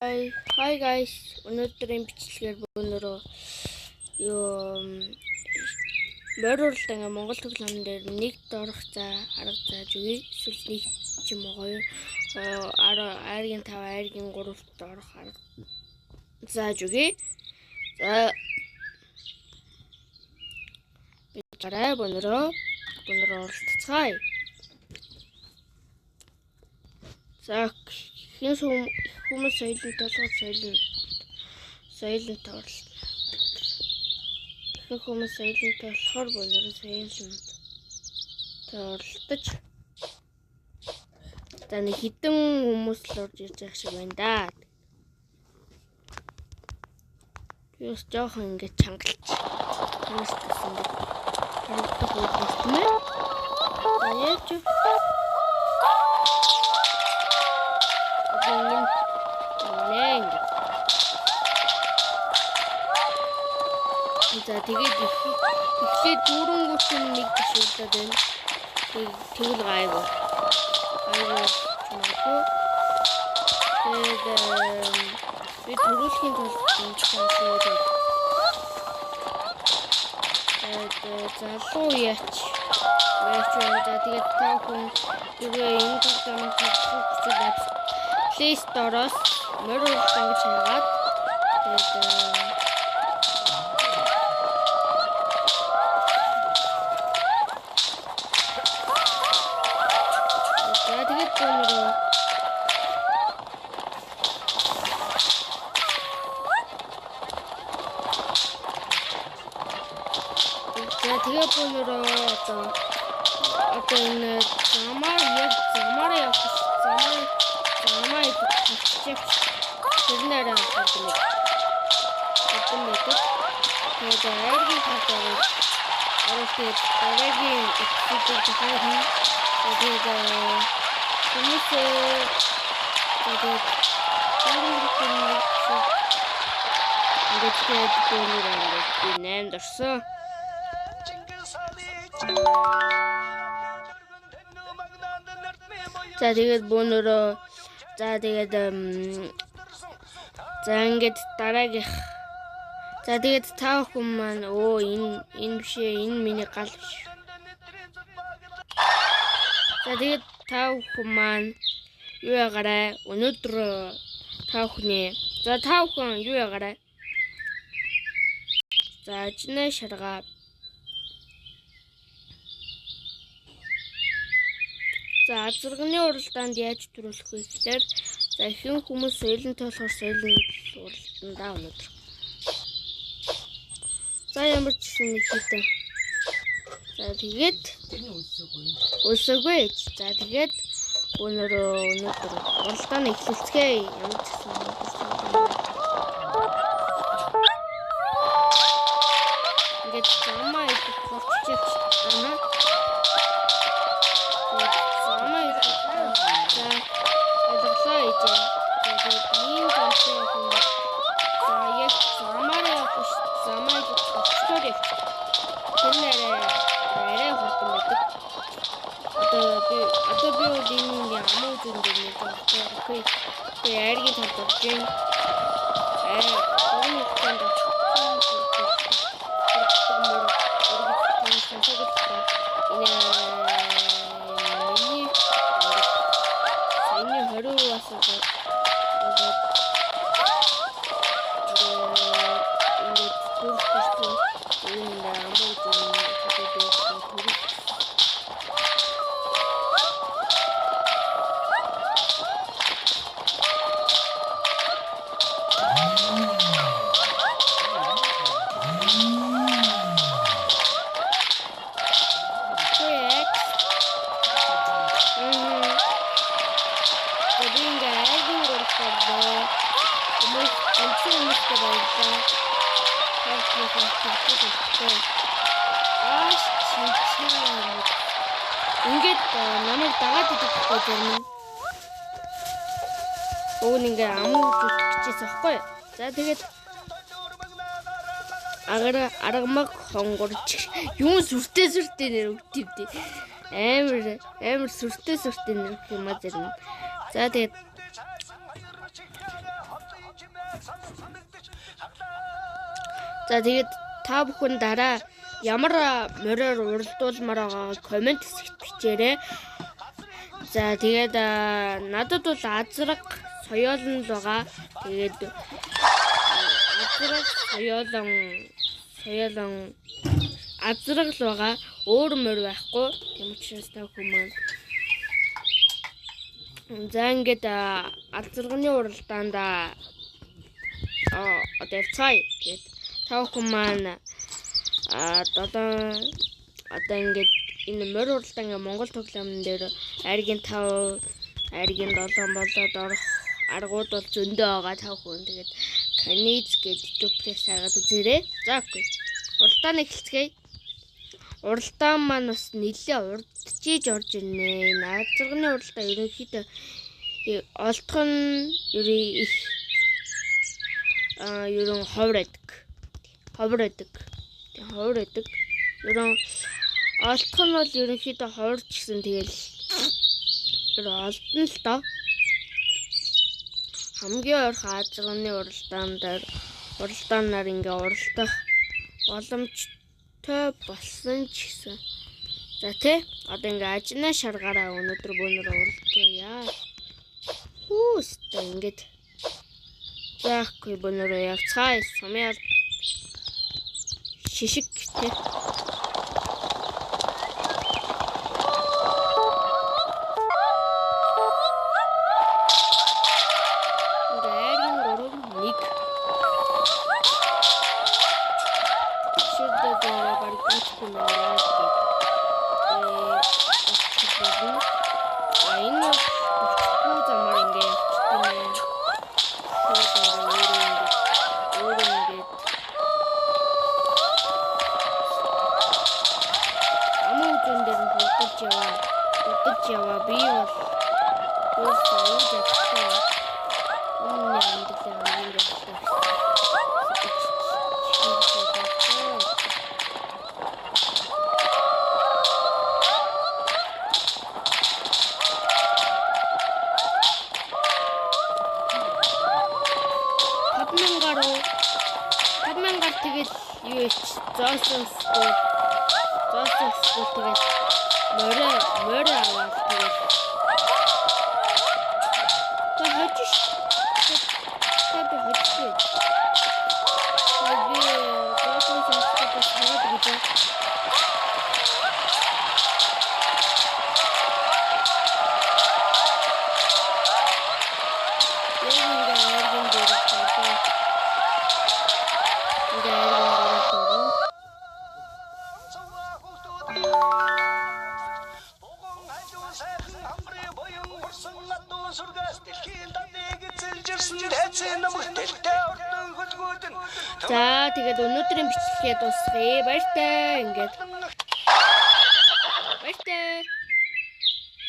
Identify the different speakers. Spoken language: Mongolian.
Speaker 1: Hi guys. Өнөөдрийн бичлэгээр өнөөрөө морьрлт ингээ Монгол тоглоом дээр нэгд орох арга зааж өгье. Эсвэл нэг ч юм уу хоёр айргийн 5 айргийн 3-т орох арга зааж өгье. За бичээрэй өнөөрөө оролцгаая. За хин хүмүүс соёлын толгой соёлын торлол. Хин хүмүүс соёлын болохоор өнөөрөө соёлын торлолтож. За нэг хитэн хүмүүс л орж ирж байгаа шиг байна да. Юус жоохон ингэ чангалж. Юус гэсэн бэ? Харагдах юм байна. Яач за тэгээд эхлээд дүүрэнгүүт нэг ташуулаад байна. Тэгвэл гайгүй. Тэгээд би төрүүлэхийн тулд залуу яач байна. За тэгээд та хүн тэгээ энэ тоглоомыг хийх Play Store-оос морьрлт ингэж хайгаад тэгээд өнөөрөө одоо энэ замаараа явах тэрнээр хатдаг. Тэгээд айргийн талаар оролцоод дараагийн эпизод тохиолдно. Тэгээд хүмүүс тэгээд 8 дорсон. За тэгээд бөөнөрөө ингээд дараагийнх. За тэгээд та бүхэн маань энэ биш ээ, энэ миний гал биш. За тэгээд та бүхэн маань юу ягаарай? Өнөөдөр та бүхэн юу ягаарай? За ажнаа шаргаа. За азарганы уралдаанд яаж төрүүлэх вэ гэхээр за хэн хүмүүс соёлын толгоор соёлын уралдаандаа өнөдөр. За ямар ч юм хийдэг. За тэгээд өсөгүй. За тэгээд өнөөдөр уралдааны эхлэлцгээе. Ямар ч юм ингээд замаа идэх болчих байна. Ингээд намайг дагаад идэх гэж байна. Ингээ амуу зүтгэжсэн байхгүй. За тэгээд аргамаг хонгорч юм сүртэй нэр өгтөвдөө. Амар сүртэй нэр юм а зэрэг. За тэгээд За тэгээд та бүхэн дараа ямар мороор уралдуулмаар байгааг комент хэсэгт бичээрэй. За тэгээд надад бол азраг соёолн л байгаа. Тэгээд азраг соёолн азраг л байгаа. Өөр морь байхгүй. Тийм учраас та бүхэн маань за ингээд азрагны уралдаанд одоо явцгаая. Тэгээд та бүхэн маань одоо ингээд энэ морь уралдаан ингээ Монгол тоглоомн дээр айргийн 5, айргийн 7 болоод орох аргууд бол зөндөө байгаа та бүхэн. Тэгээд Каниз гэдэг YouTube пресс хагаад үзээрэй. За окей. Уралдаан эхэлцгээе. Уралдаан маань бас нэлээ урдчиж орж ирнэ. Азрагны уралдаан ерөнхийдөө олдох нь ерөн ховор байдаг. Ерөн олдох нь бол ерөнхийдөө ховорч гэсэн тэгэл олдно л доо. Хамгийн ойрхон азрагны уралдаанаар ингээ уралдах боломжтой болсон ч гэсэн. За тий одоо ингээ ажина шаргаараа өнөөдөр бөөнөр уралдъя. Хүүстэ ингээд яахгүй бөөнөр явцгаая. Сумяар шишиг тий. Тэгээд юу ич зоосонс тэгээд морь аваад тэгээд та хожиш би хожиш би зоосонс тэгээд хараад гэж за тэгээд өнөөдрийн бичлэгээ дуусгая. Баяртай. Ингээд баяртай.